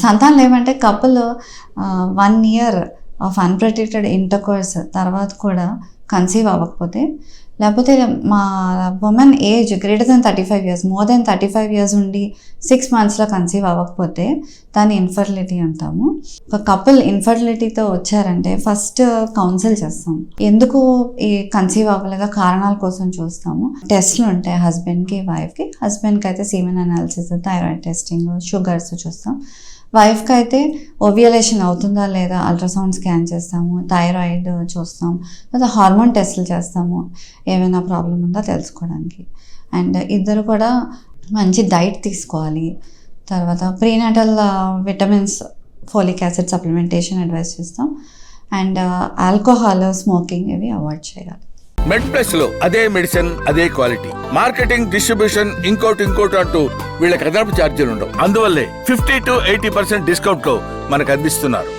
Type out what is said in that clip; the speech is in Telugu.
సంతానం లేవంటే couple 1 year of unprotected intercourse తర్వాత కూడా కన్సీవ్ అవ్వకపోతే, లేకపోతే మా women age greater than 35 years, more than 35 years ఉండి 6 monthsలో కన్సీవ్ అవ్వకపోతే దాన్ని ఇన్ఫర్టిలిటీ అంటాము. ఒక కపుల్ ఇన్ఫర్టిలిటీతో వచ్చారంటే ఫస్ట్ కౌన్సిల్ చేస్తాం. ఎందుకు ఈ కన్సీవ్ అవ్వలేదో కారణాల కోసం చూస్తాము. టెస్ట్లు ఉంటాయి హస్బెండ్కి వైఫ్కి. హస్బెండ్కి అయితే semen analysis, thyroid testing, sugars చూస్తాం. వైఫ్కి అయితే ఓవ్యులేషన్ అవుతుందా లేదా అల్ట్రాసౌండ్ స్కాన్ చేస్తాము, థైరాయిడ్ చూస్తాం, లేదా హార్మోన్ టెస్టులు చేస్తాము ఏమైనా ప్రాబ్లం ఉందా తెలుసుకోవడానికి. అండ్ ఇద్దరు కూడా మంచి డైట్ తీసుకోవాలి. తర్వాత prenatal vitamins, folic acid supplementation advice చేస్తాం. అండ్ ఆల్కహాల్, స్మోకింగ్ ఇవి అవాయిడ్ చేయాలి. మెడ్ ప్లస్ లో అదే మెడిసిన్, అదే క్వాలిటీ, మార్కెటింగ్, డిస్ట్రిబ్యూషన్, ఇంకోటి అంటూ వీళ్ళకి అదనపు ఛార్జీలు ఉండవు. అందువల్లే 50 to 80% డిస్కౌంట్ లో మనకు అందిస్తున్నారు.